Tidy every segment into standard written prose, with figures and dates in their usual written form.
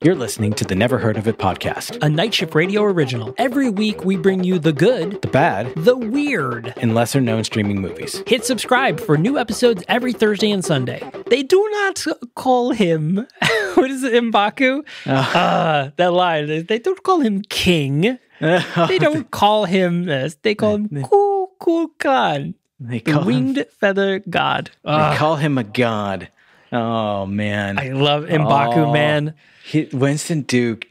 You're listening to the Never Heard of It podcast, a Night Shift Radio original. Every week we bring you the good, the bad, the weird, and lesser known streaming movies. Hit subscribe for new episodes every Thursday and Sunday. They do not call him, what is it, M'Baku? That line, they don't call him king. They don't call him this. They call him Kukulkan, the winged feather god. They call him a god. Oh, man. I love M'Baku, man. Winston Duke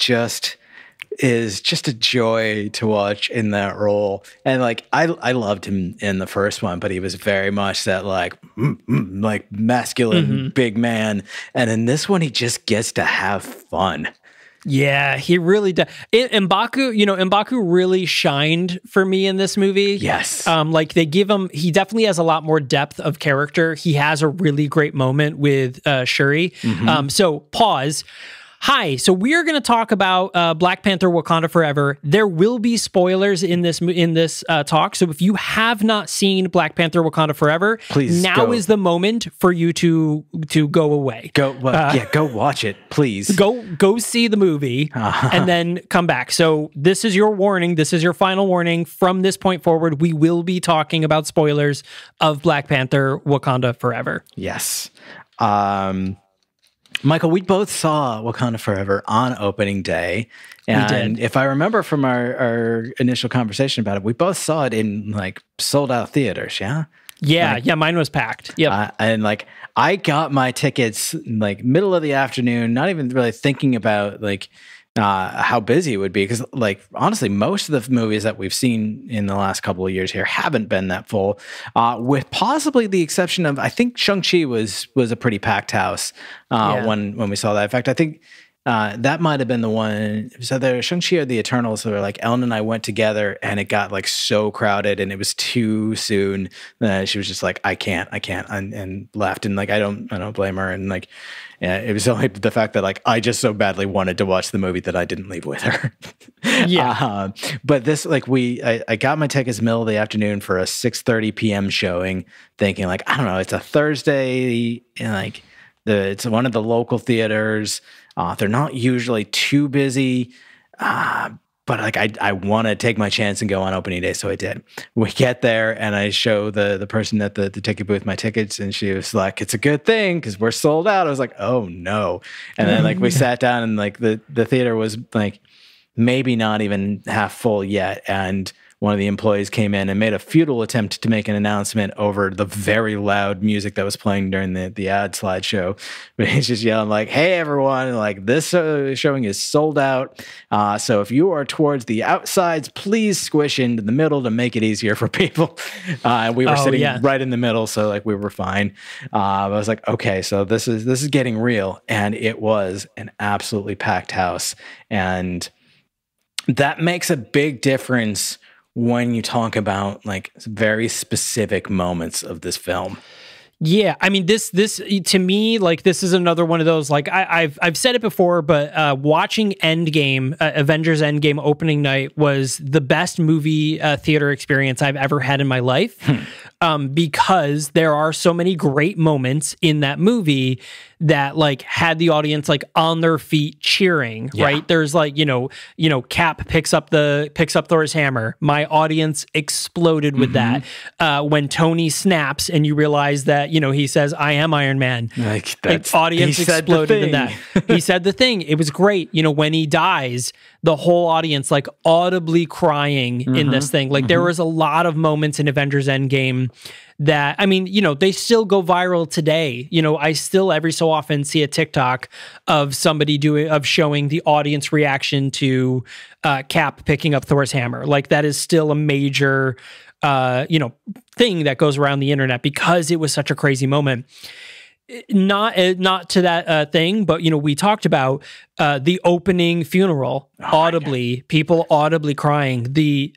is just a joy to watch in that role. And like I loved him in the first one, but he was very much that like masculine big man. And in this one, he just gets to have fun. Yeah, he really does. M'Baku really shined for me in this movie. Yes. Like they give him, he definitely has a lot more depth of character. He has a really great moment with Shuri. So pause. Hi, so we are going to talk about Black Panther: Wakanda Forever. There will be spoilers in this talk. So if you have not seen Black Panther: Wakanda Forever, please now is the moment for you to go away. Go watch it, please. Go see the movie and then come back. So this is your warning. This is your final warning. From this point forward, we will be talking about spoilers of Black Panther: Wakanda Forever. Yes. Michael, we both saw Wakanda Forever on opening day. And if I remember from our initial conversation about it, we both saw it in like sold out theaters, yeah? Yeah, mine was packed. Yep. And like I got my tickets like middle of the afternoon, not even really thinking about like how busy it would be, because like honestly most of the movies that we've seen in the last couple of years here haven't been that full, with possibly the exception of I think Shang-Chi was a pretty packed house when we saw that. In fact, I think that might have been the one. So there, Shang-Chi or the Eternals, where like Ellen and I went together, and it got like so crowded, and it was too soon. She was just like, I can't, and left. And like I don't blame her. And like, yeah, it was only the fact that like I just so badly wanted to watch the movie that I didn't leave with her. Yeah. But this like I got my tickets middle of the afternoon for a 6:30 p.m. showing, thinking like I don't know, it's a Thursday, and like it's one of the local theaters. They're not usually too busy, but like I want to take my chance and go on opening day, so I did. We get there, and I show the person at the ticket booth my tickets, and she was like, "It's a good thing because we're sold out." I was like, "Oh no!" And then like we sat down, and like the theater was like maybe not even half full yet, and one of the employees came in and made a futile attempt to make an announcement over the very loud music that was playing during the ad slideshow. But he's just yelling like, "Hey everyone, like this showing is sold out. So if you are towards the outsides, please squish into the middle to make it easier for people." And we were sitting right in the middle, so like we were fine. I was like, okay, so this is getting real, and it was an absolutely packed house, and that makes a big difference when you talk about like very specific moments of this film. Yeah, I mean, this to me, like this is another one of those. Like I've said it before, but watching Endgame, Avengers Endgame opening night was the best movie theater experience I've ever had in my life, because there are so many great moments in that movie that like had the audience like on their feet cheering. Yeah. Right? There's like Cap picks up Thor's hammer. My audience exploded with that. When Tony snaps and you realize that he says, "I am Iron Man." Like audience exploded in that. He said the thing. It was great. When he dies, the whole audience like audibly crying in this thing. Like there was a lot of moments in Avengers Endgame that, I mean, they still go viral today. I still every so often see a TikTok of somebody showing the audience reaction to Cap picking up Thor's hammer. Like that is still a major thing that goes around the internet because it was such a crazy moment. Not to that thing, but we talked about the opening funeral audibly, people audibly crying. The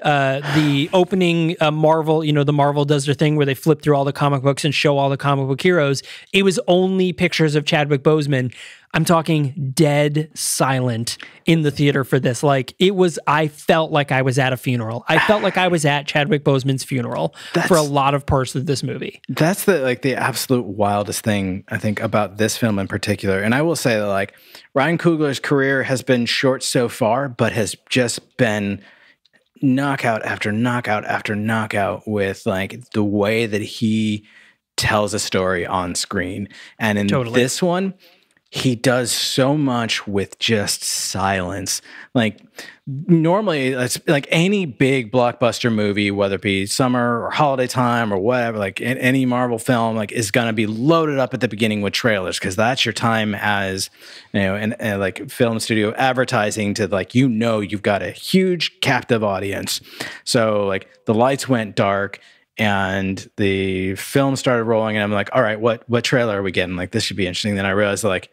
opening Marvel, the Marvel does their thing where they flip through all the comic books and show all the comic book heroes. It was only pictures of Chadwick Boseman. I'm talking dead silent in the theater for this. Like, I felt like I was at a funeral. I felt like I was at Chadwick Boseman's funeral for a lot of parts of this movie. That's the absolute wildest thing, I think, about this film in particular. And I will say that, like, Ryan Coogler's career has been short so far, but has just been knockout after knockout after knockout with, like, the way that he tells a story on screen. And in this one, he does so much with just silence. Like, normally, it's like any big blockbuster movie, whether it be summer or holiday time or whatever, like any Marvel film, like, is going to be loaded up at the beginning with trailers, because that's your time as, you know, and like film studio advertising to, like, you know, you've got a huge captive audience. So, like, the lights went dark and the film started rolling, and I'm like, all right, what trailer are we getting? Like, this should be interesting. Then I realized, like,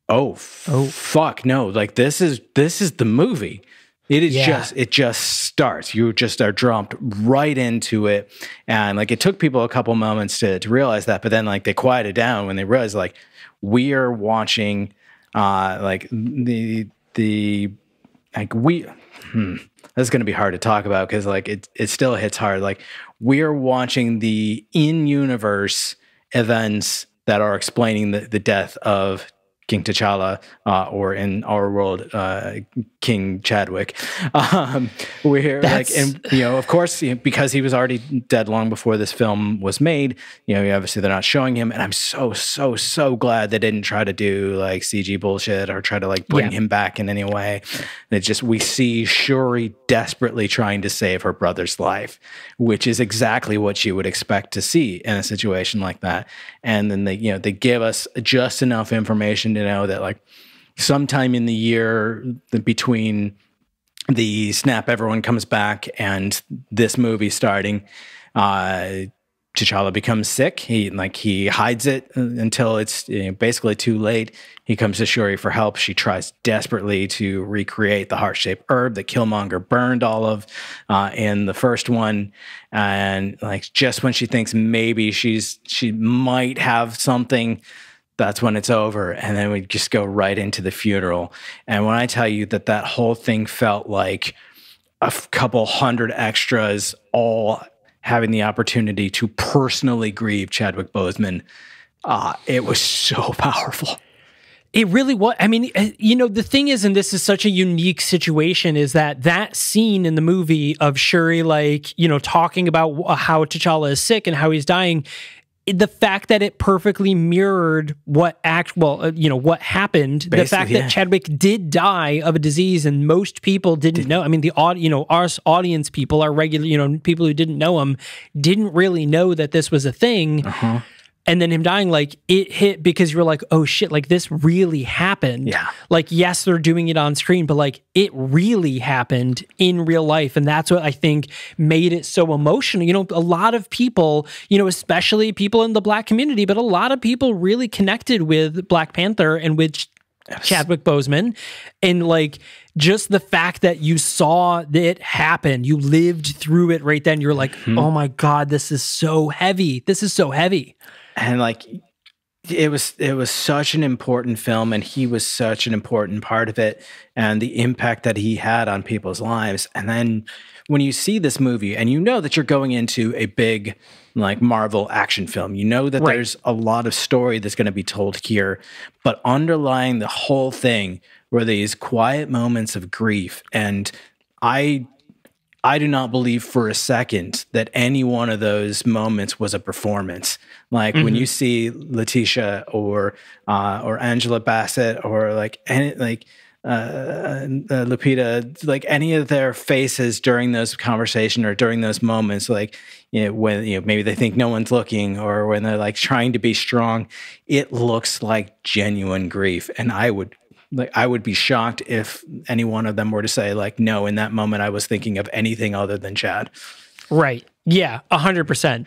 oh fuck no, like, this is the movie. It is it just starts. You just are dropped right into it. And, like, it took people a couple moments to realize that, but then, like, they quieted down when they realized, like, we are watching like that's going to be hard to talk about, because, like, it still hits hard. Like, we are watching the in-universe events that are explaining the death of King T'Challa, or in our world, King Chadwick. We're like, and, you know, of course, because he was already dead long before this film was made, you know, obviously they're not showing him. And I'm so glad they didn't try to do, like, CG bullshit or try to, like, bring him back in any way. It's just, we see Shuri desperately trying to save her brother's life, which is exactly what you would expect to see in a situation like that. And then they give us just enough information to know that, like, sometime in the year between the snap everyone comes back and this movie starting, T'Challa becomes sick. He hides it until it's basically too late. He comes to Shuri for help. She tries desperately to recreate the heart-shaped herb that Killmonger burned all of in the first one. And, like, just when she thinks maybe she might have something, that's when it's over. And then we just go right into the funeral. And when I tell you that whole thing felt like a couple hundred extras all having the opportunity to personally grieve Chadwick Boseman, it was so powerful. It really was. I mean, you know, the thing is, and this is such a unique situation, is that scene in the movie of Shuri, like, you know, talking about how T'Challa is sick and how he's dying, the fact that it perfectly mirrored what what happened, basically, the fact that Chadwick did die of a disease and most people didn't know. I mean, our audience people, our regular, people who didn't know him, didn't really know that this was a thing. And then him dying, like, it hit because you're like, oh shit, like, this really happened. Yeah. Like, yes, they're doing it on screen, but, like, it really happened in real life. And that's what I think made it so emotional. You know, a lot of people, especially people in the Black community, but a lot of people really connected with Black Panther and with Chadwick Boseman. And, like, just the fact that you saw it happen, you lived through it right then. You're like, oh my God, this is so heavy. This is so heavy. And, like, it was such an important film, and he was such an important part of it, and the impact that he had on people's lives. And then when you see this movie and you know that you're going into a big, like, Marvel action film, you know that there's a lot of story that's going to be told here, but underlying the whole thing were these quiet moments of grief. And I do not believe for a second that any one of those moments was a performance. Like, when you see Letitia or Angela Bassett or, like, Lupita, like, any of their faces during those conversations or during those moments, like, when maybe they think no one's looking, or when they're, like, trying to be strong, it looks like genuine grief. And I would be shocked if any one of them were to say, like, no, in that moment I was thinking of anything other than Chad. Right. Yeah, 100%.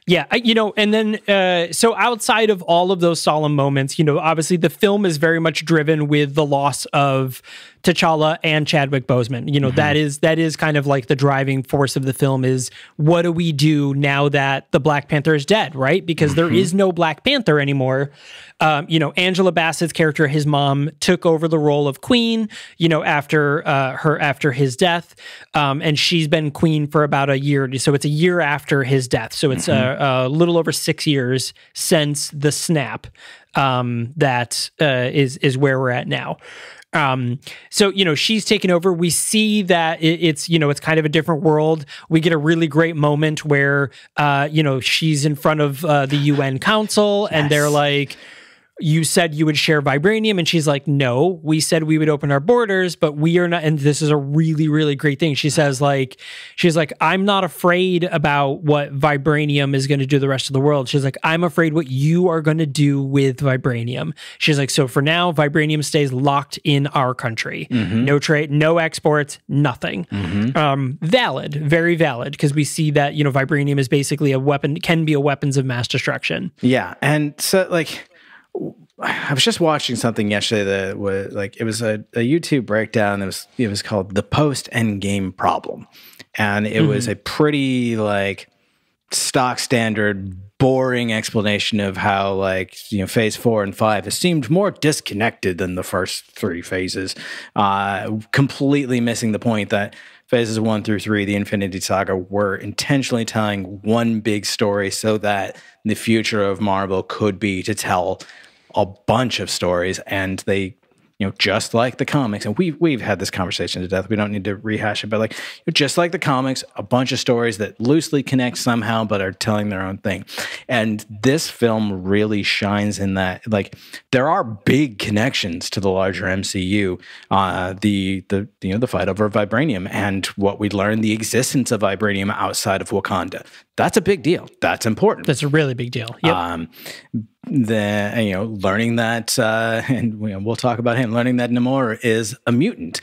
Yeah, and then so outside of all of those solemn moments, obviously the film is very much driven with the loss of T'Challa and Chadwick Boseman. That is kind of like the driving force of the film is, what do we do now that the Black Panther is dead, right? Because there is no Black Panther anymore. Angela Bassett's character, his mom, took over the role of queen, after his death, and she's been queen for about a year. So it's a year after his death. So it's a little over 6 years since the snap. That is where we're at now. So she's taken over. We see that it's kind of a different world. We get a really great moment where she's in front of the UN Council, and they're like, you said you would share vibranium, and she's like, no, we said we would open our borders, but we are not. And this is a really, really great thing. She's like, I'm not afraid about what vibranium is going to do to the rest of the world. She's like, I'm afraid what you are going to do with vibranium. She's like, so for now, vibranium stays locked in our country. No trade, no exports, nothing. Valid, very valid, because we see that, vibranium is basically a weapon, can be a weapons of mass destruction. Yeah. And so I was just watching something yesterday that was it was a YouTube breakdown. It was called The Post Endgame Problem. And it was a pretty stock standard, boring explanation of how phase 4 and 5 has seemed more disconnected than the first 3 phases, completely missing the point that phases 1 through 3, the Infinity Saga, were intentionally telling one big story so that the future of Marvel could be to tell a bunch of stories. And they, just like the comics, and we've had this conversation to death, we don't need to rehash it, but just like the comics, a bunch of stories that loosely connect somehow but are telling their own thing. And this film really shines in that there are big connections to the larger MCU, the fight over vibranium and what we learned, the existence of vibranium outside of Wakanda. That's a big deal. That's important. That's a really big deal. Yep. Learning that, and we'll talk about him, learning that Namor is a mutant,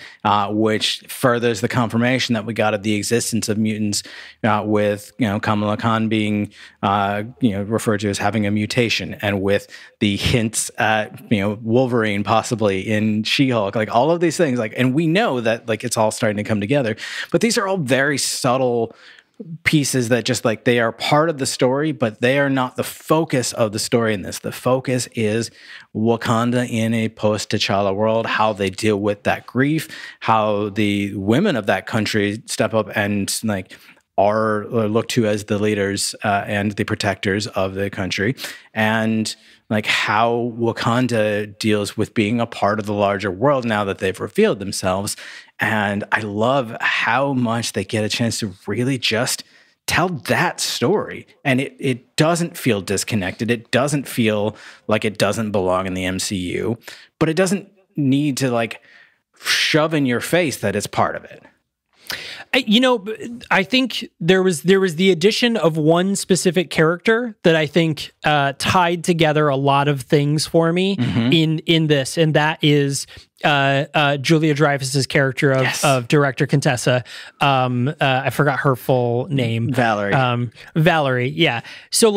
which furthers the confirmation that we got of the existence of mutants, with Kamala Khan being referred to as having a mutation, and with the hints at Wolverine possibly in She-Hulk, all of these things, and we know that it's all starting to come together, but these are all very subtle pieces that just they are part of the story, but they are not the focus of the story in this. The focus is Wakanda in a post-T'Challa world, how they deal with that grief, how the women of that country step up and are looked to as the leaders and the protectors of the country, and how Wakanda deals with being a part of the larger world now that they've revealed themselves. And I love how much they get a chance to really just tell that story. And it doesn't feel disconnected. It doesn't feel like it doesn't belong in the MCU, but it doesn't need to shove in your face that it's part of it. I think there was the addition of one specific character that I think tied together a lot of things for me in this, and that is Julia Dreyfus's character of director Contessa. I forgot her full name. Valerie. Valerie. Yeah. So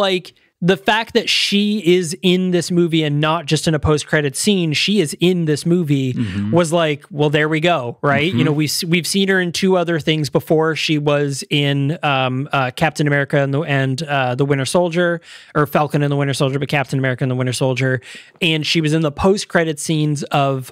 the fact that she is in this movie and not just in a post-credit scene, she is in this movie, was well, there we go, right? We've seen her in 2 other things before. She was in Captain America and the Winter Soldier, or Falcon and the Winter Soldier, but Captain America and the Winter Soldier, and she was in the post-credit scenes of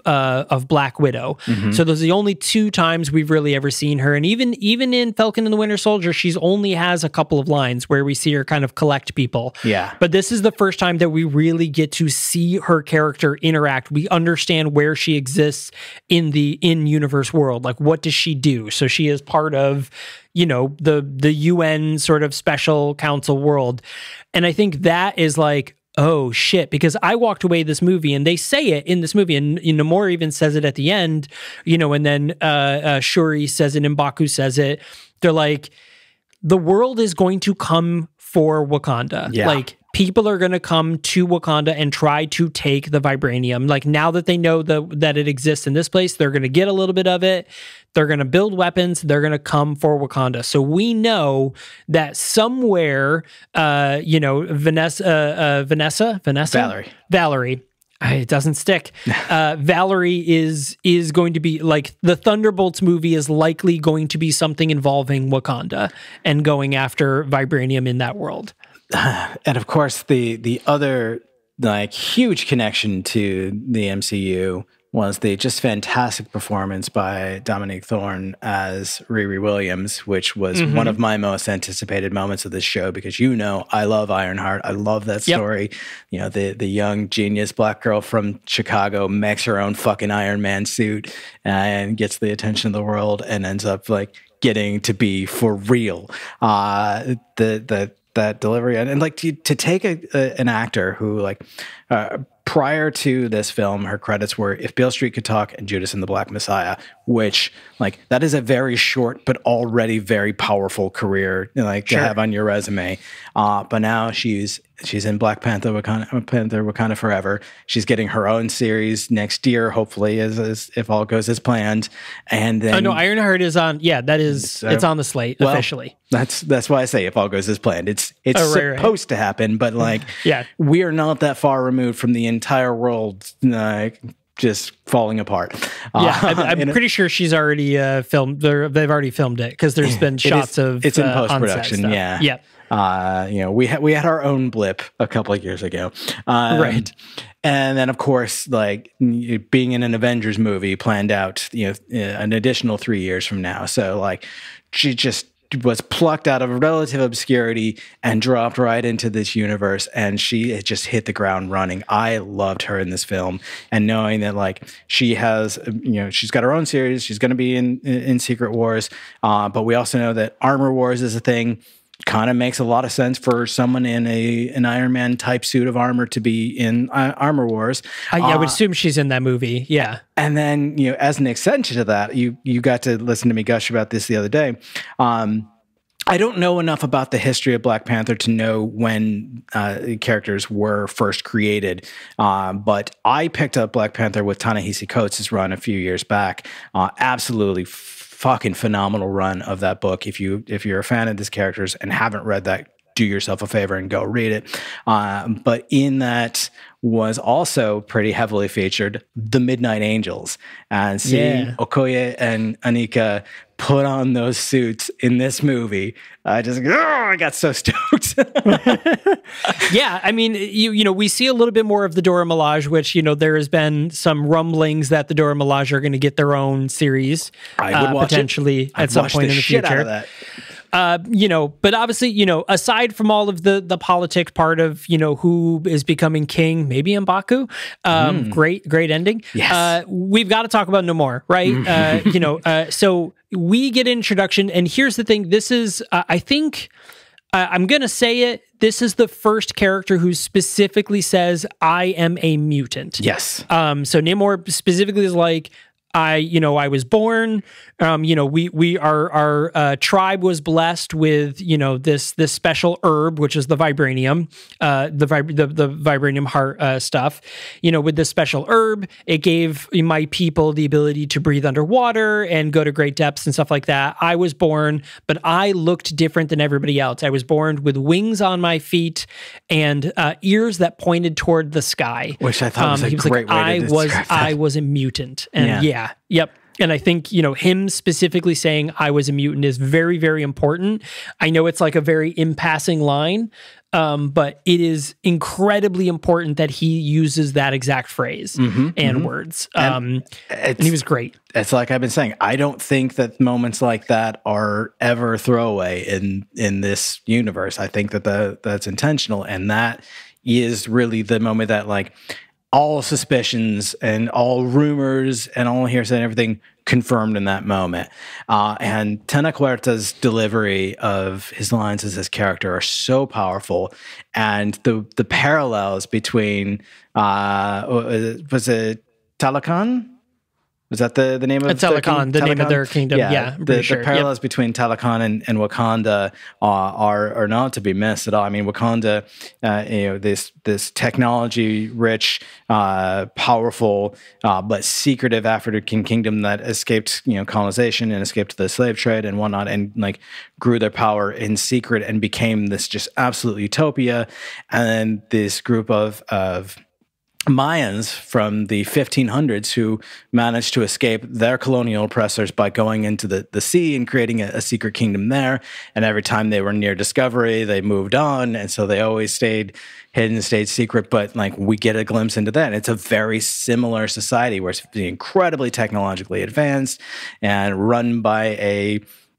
Black Widow. So those are the only 2 times we've really ever seen her, and even in Falcon and the Winter Soldier, she's only has a couple of lines where we see her kind of collect people. Yeah. But this is the first time that we really get to see her character interact. We understand where she exists in the in-universe world. What does she do? So she is part of, the UN sort of special council world. And I think that is oh shit, because I walked away this movie, and they say it in this movie, and Namor even says it at the end, and then Shuri says it, and M'Baku says it. They're the world is going to come for Wakanda. Yeah. People are going to come to Wakanda and try to take the vibranium. Now that they know that it exists in this place, they're going to get a little bit of it. They're going to build weapons. They're going to come for Wakanda. So we know that somewhere, Valerie. It doesn't stick. Valerie is going to be the Thunderbolts movie is likely going to be something involving Wakanda and going after vibranium in that world. And of course, the other like huge connection to the MCU was the just fantastic performance by Dominique Thorne as Riri Williams, which was one of my most anticipated moments of this show because I love Ironheart. I love that story. You know, the young genius black girl from Chicago makes her own fucking Iron Man suit and gets the attention of the world and ends up like getting to be for real. That delivery and like to take an actor who like prior to this film, her credits were If Beale Street Could Talk and Judas and the Black Messiah, which like that is a very short but already very powerful career like to have on your resume. But now she's in Black Panther, Wakanda Forever. She's getting her own series next year, hopefully, as if all goes as planned. And then Ironheart is on. Yeah, that is it's on the slate officially. That's why I say if all goes as planned. It's supposed to happen, but like we are not that far removed from the entire world just falling apart. I'm pretty sure she's already filmed. They've already filmed it because there's been shots of it's in post-production. Yeah. We had our own blip a couple of years ago, right? And then, of course, like being in an Avengers movie planned out, an additional 3 years from now. So, like, she just was plucked out of relative obscurity and dropped right into this universe, and she just hit the ground running. I loved her in this film, and knowing that like she has, she's got her own series. She's going to be in Secret Wars, but we also know that Armor Wars is a thing. Kind of makes a lot of sense for someone in an Iron Man type suit of armor to be in Armor Wars. I would assume she's in that movie. Yeah. And then, as an extension to that, you got to listen to me gush about this the other day. I don't know enough about the history of Black Panther to know when characters were first created, but I picked up Black Panther with Ta-Nehisi Coates' run a few years back. Absolutely fucking phenomenal run of that book. If you're a fan of these characters and haven't read that, do yourself a favor and go read it. But in that was also pretty heavily featured the Midnight Angels, and seeing Okoye and Anika put on those suits in this movie, I got so stoked. Yeah, I mean, we see a little bit more of the Dora Milaje, which there has been some rumblings that the Dora Milaje are going to get their own series, I would watch potentially at some point in the future. Out of that. But obviously, aside from all of the politics part of, who is becoming king, maybe M'Baku, great ending. Yes. We've got to talk about Namor, right? So we get introduction, and here's the thing. This is, I think, I'm going to say it. This is the first character who specifically says, I am a mutant. Yes. So Namor specifically is like, I was born. Our tribe was blessed with this special herb, which is the vibranium, the vibranium heart stuff. With this special herb, it gave my people the ability to breathe underwater and go to great depths and stuff like that. I was born, but I looked different than everybody else. I was born with wings on my feet and ears that pointed toward the sky, which I thought was a great way to describe that. I was a mutant, and yep. And I think, him specifically saying I was a mutant is very, very important. I know it's like a very impassing line, but it is incredibly important that he uses that exact phrase and words. And he was great. It's like I've been saying, I don't think that moments like that are ever throwaway in this universe. I think that that's intentional. And that is really the moment that like all suspicions and all rumors and all hearsay and everything confirmed in that moment. And Tena Huerta's delivery of his lines as his character are so powerful. And the parallels between, was it Talakan? Was that the name of Talakan, the name of their kingdom? Yeah, the parallels between Talakan and Wakanda are not to be missed at all. I mean, Wakanda, this technology-rich, powerful, but secretive African kingdom that escaped colonization and escaped the slave trade and whatnot, and like grew their power in secret and became this just absolute utopia. And then this group of Mayans from the 1500s who managed to escape their colonial oppressors by going into the sea and creating a secret kingdom there. And every time they were near discovery, they moved on. And so they always stayed hidden, stayed secret. But like we get a glimpse into that. It's a very similar society where it's incredibly technologically advanced and run by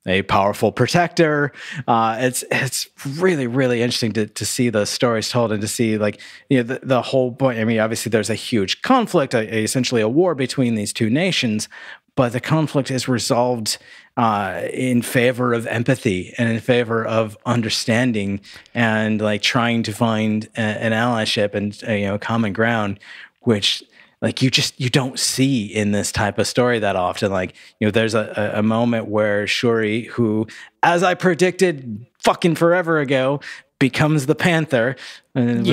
a powerful protector. It's really, really interesting to see those stories told and to see like, you know, the whole point. I mean, obviously there's a huge conflict, essentially a war between these two nations, but the conflict is resolved in favor of empathy and in favor of understanding and like trying to find an allyship and, you know, common ground, which like you don't see in this type of story that often. Like, you know, there's a moment where Shuri, who, as I predicted fucking forever ago, becomes the Panther, and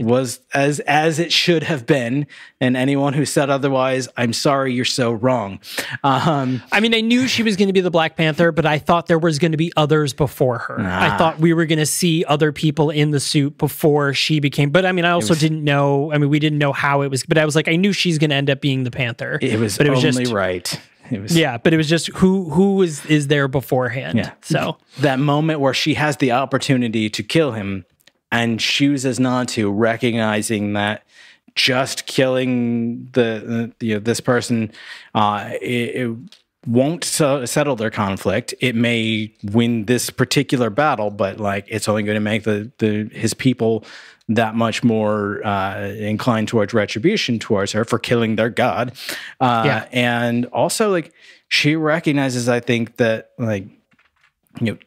was as it should have been. And anyone who said otherwise, I'm sorry, you're so wrong. I mean, I knew she was going to be the Black Panther, but I thought there was going to be others before her. I thought we were going to see other people in the suit before she became. But I mean, I also didn't know. I mean, we didn't know how it was. But I was like, I knew she's going to end up being the Panther. It was only just right. But it was just who is there beforehand. Yeah. So that moment where she has the opportunity to kill him and chooses not to, recognizing that just killing this person, it won't settle their conflict. It may win this particular battle, but like it's only going to make his people that much more inclined towards retribution towards her for killing their god. And also like she recognizes, I think, that like, you know,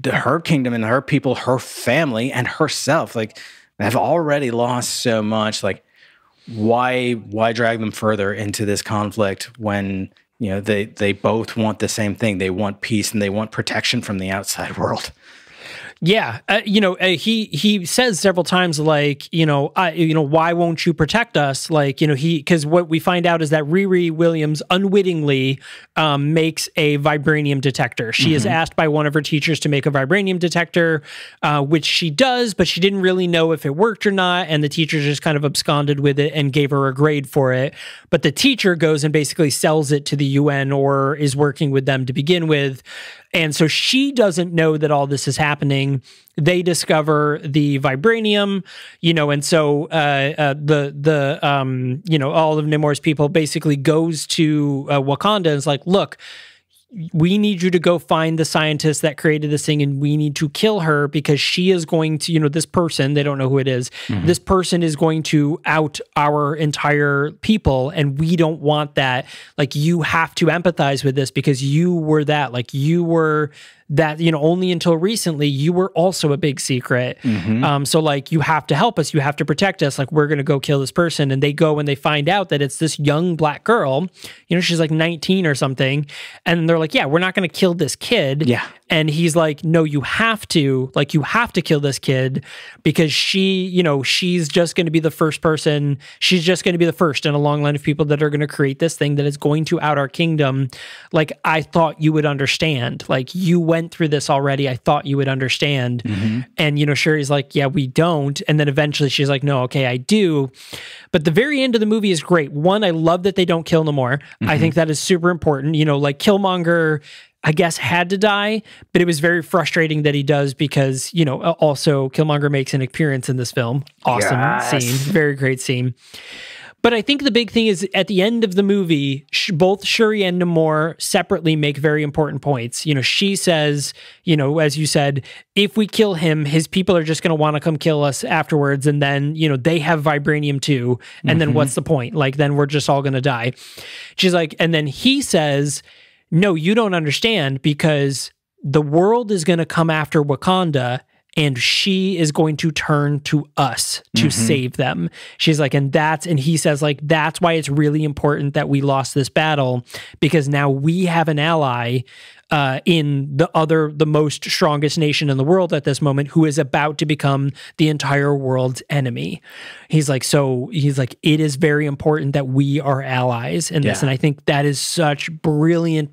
her kingdom and her people, her family and herself, like have already lost so much. Like why drag them further into this conflict when, you know, they both want the same thing. They want peace and they want protection from the outside world. Yeah, you know, he says several times, like, why won't you protect us? Like, you know, because what we find out is that Riri Williams unwittingly makes a vibranium detector. She is asked by one of her teachers to make a vibranium detector, which she does, but she didn't really know if it worked or not, and the teacher just kind of absconded with it and gave her a grade for it. But the teacher goes and basically sells it to the UN or is working with them to begin with. And so she doesn't know that all this is happening. They discover the vibranium, you know, and so all of Namor's people basically goes to Wakanda and is like, look, we need you to go find the scientist that created this thing, and we need to kill her because she is going to, you know, this person, they don't know who it is, this person is going to out our entire people, and we don't want that. Like, you have to empathize with this because you were that. Like, you were that, you know, only until recently, you were also a big secret. So, like, you have to help us. You have to protect us. Like, we're going to go kill this person. And they go and they find out that it's this young black girl. You know, she's like 19 or something. And they're like, yeah, we're not going to kill this kid. Yeah. And he's like, no, you have to. Like, you have to kill this kid because she, you know, she's just going to be the first person. She's just going to be the first in a long line of people that are going to create this thing that is going to out our kingdom. Like, I thought you would understand. Like, you went through this already. I thought you would understand. And, you know, Shuri's like, yeah, we don't. And then eventually she's like, no, okay, I do. But the very end of the movie is great. One, I love that they don't kill Namor. I think that is super important. You know, like Killmonger, I guess, had to die, but it was very frustrating that he does because, you know, also Killmonger makes an appearance in this film. Awesome scene. Very great scene. But I think the big thing is at the end of the movie, both Shuri and Namor separately make very important points. You know, she says, you know, as you said, if we kill him, his people are just going to want to come kill us afterwards. And then, you know, they have vibranium too. And then what's the point? Like, then we're just all going to die. She's like, and then he says, no, you don't understand because the world is going to come after Wakanda and she is going to turn to us to save them. She's like, and he says, like, that's why it's really important that we lost this battle because now we have an ally in the most strongest nation in the world at this moment who is about to become the entire world's enemy. He's like, it is very important that we are allies in this. And I think that is such brilliant,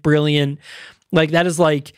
like, that is like,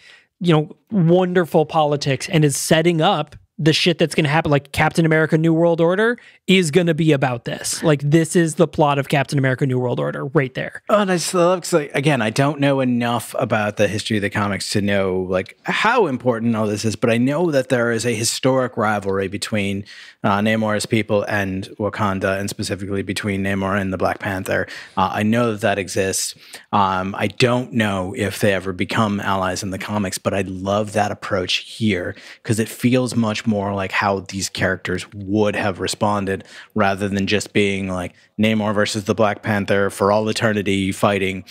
you know, wonderful politics and is setting up the shit that's going to happen, like Captain America New World Order, is going to be about this. Like, this is the plot of Captain America New World Order right there. Oh, and I just love, cause like, again, I don't know enough about the history of the comics to know like how important all this is, but I know that there is a historic rivalry between Namor's people and Wakanda, and specifically between Namor and the Black Panther. I know that that exists. I don't know if they ever become allies in the comics, but I love that approach here because it feels much more like how these characters would have responded rather than just being like Namor versus the Black Panther for all eternity fighting.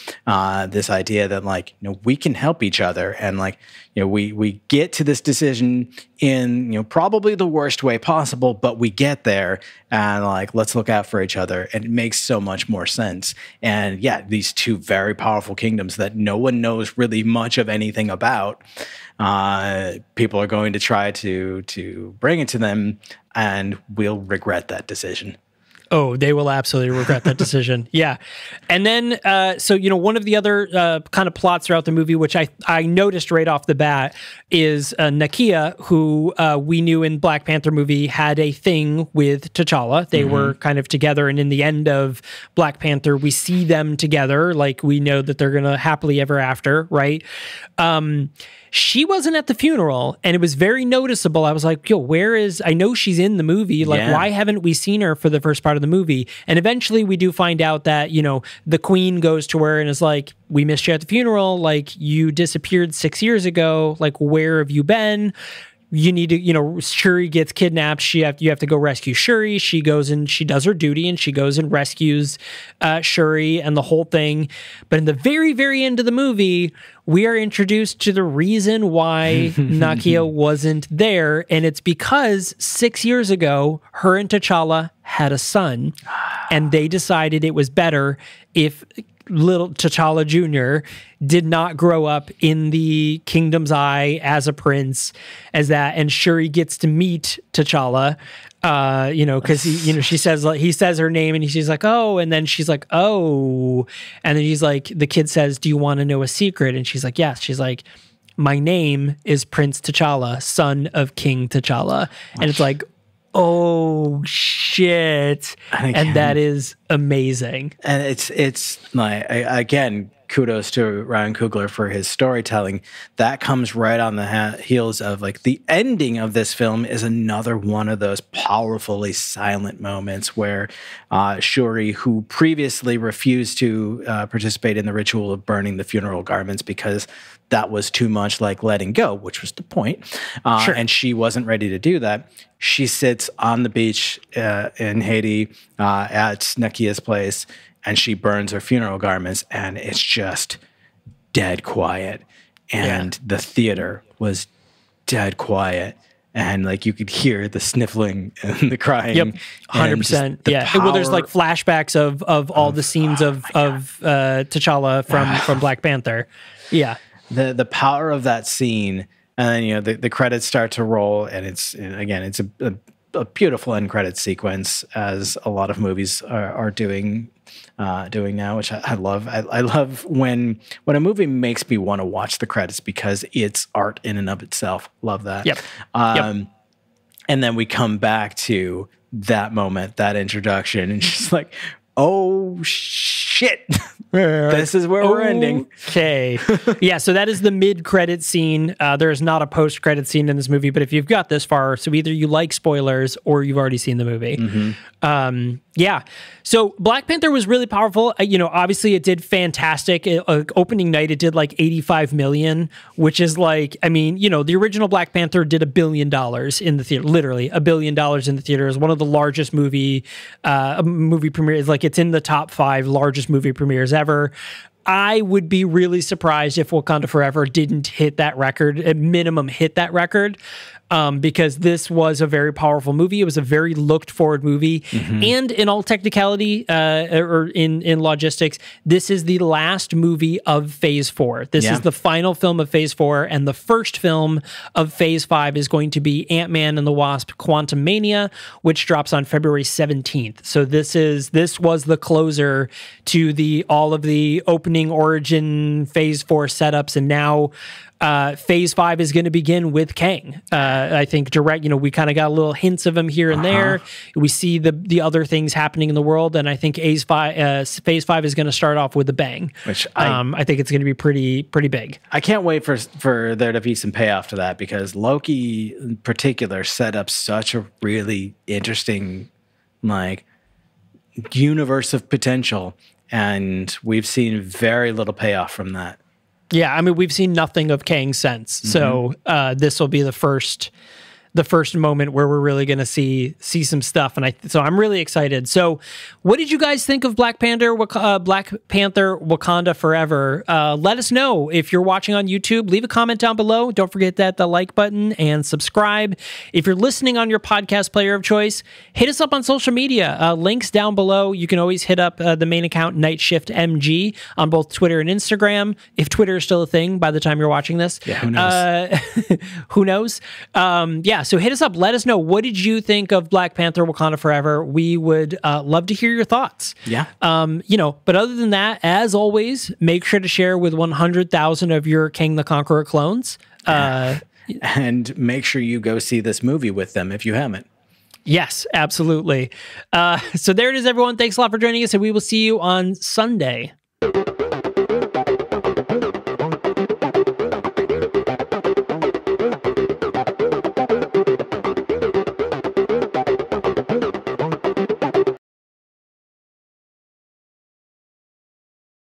This idea that like, you know, we can help each other, and like, you know, we get to this decision in, you know, probably the worst way possible, but we get there, and like, let's look out for each other. And it makes so much more sense. And yeah, these two very powerful kingdoms that no one knows really much of anything about, people are going to try to bring it to them, and we'll regret that decision. Oh, they will absolutely regret that decision. Yeah. And then, so, you know, one of the other kind of plots throughout the movie, which I noticed right off the bat, is Nakia, who we knew in Black Panther movie had a thing with T'Challa. They were kind of together. And in the end of Black Panther, we see them together. Like, we know that they're going to happily ever after, right? She wasn't at the funeral, and it was very noticeable. I was like, yo, where is, I know she's in the movie. Like, why haven't we seen her for the first part of the movie? And eventually we do find out that, you know, the queen goes to her and is like, we missed you at the funeral. Like, you disappeared 6 years ago. Like, where have you been? You need to, you know, Shuri gets kidnapped. You have to go rescue Shuri. She goes and she does her duty, and she goes and rescues Shuri and the whole thing. But in the very, very end of the movie, we are introduced to the reason why Nakia wasn't there. And it's because 6 years ago, her and T'Challa had a son, and they decided it was better if little T'Challa Jr. did not grow up in the Kingdom's Eye as a prince, as that, and Shuri gets to meet T'Challa, you know, because he says, like, he says her name, and she's like, oh, and then she's like, oh, and then he's like, the kid says, do you want to know a secret? And she's like, yes. She's like, my name is Prince T'Challa, son of King T'Challa, and it's like, oh shit. And that is amazing. And it's like, again, kudos to Ryan Coogler for his storytelling. That comes right on the heels of like the ending of this film is another one of those powerfully silent moments where Shuri, who previously refused to participate in the ritual of burning the funeral garments because that was too much like letting go, which was the point. And she wasn't ready to do that. She sits on the beach in Haiti at Nakia's place, and she burns her funeral garments, and it's just dead quiet. And the theater was dead quiet. And like you could hear the sniffling and the crying. Yep, 100%. Yeah. Well, there's like flashbacks of all the scenes of T'Challa from Black Panther. Yeah. The power of that scene, and then, you know, the credits start to roll, and it's a beautiful end credit sequence, as a lot of movies are doing now, which I love. I love when a movie makes me want to watch the credits because it's art in and of itself. Love that. Yep. And then we come back to that moment, that introduction, and just like, oh shit. This is where we're ending. Okay. Yeah, so that is the mid-credit scene. There is not a post-credit scene in this movie, but if you've got this far, so either you like spoilers or you've already seen the movie. Yeah. So Black Panther was really powerful. You know, obviously it did fantastic. Opening night, it did like 85 million, which is like, I mean, you know, the original Black Panther did $1 billion in the theater, literally $1 billion in the theater. It was one of the largest movie premieres. Like, it's in the top 5 largest movie premieres ever. I would be really surprised if Wakanda Forever didn't hit that record, at minimum hit that record, because this was a very powerful movie. It was a very looked forward movie. And in all technicality, or in logistics, this is the last movie of Phase 4. This is the final film of Phase 4, and the first film of Phase 5 is going to be Ant-Man and the Wasp: Quantumania, which drops on February 17th. So this was the closer to all of the opening origin Phase 4 setups, and now Phase 5 is going to begin with Kang. I think direct, we kind of got little hints of him here and there. We see the other things happening in the world, and I think Phase 5 is going to start off with a bang. Which I think it's going to be pretty big. I can't wait for there to be some payoff to that, because Loki in particular set up such a really interesting universe of potential, and we've seen very little payoff from that. Yeah, I mean, we've seen nothing of Kang since, so this will be the first moment where we're really going to see some stuff, and so I'm really excited. So, what did you guys think of Black Panther, Wakanda Forever? Let us know if you're watching on YouTube. Leave a comment down below. Don't forget the like button and subscribe. If you're listening on your podcast player of choice, hit us up on social media. Links down below. You can always hit up the main account Night Shift MG on both Twitter and Instagram, if Twitter is still a thing by the time you're watching this. Yeah, who knows? Who knows? Yeah. So hit us up. Let us know, what did you think of Black Panther Wakanda Forever? We would love to hear your thoughts. Yeah. But other than that, as always, make sure to share with 100,000 of your King the Conqueror clones. And make sure you go see this movie with them if you haven't. Yes, absolutely. So there it is, everyone. Thanks a lot for joining us, and we will see you on Sunday.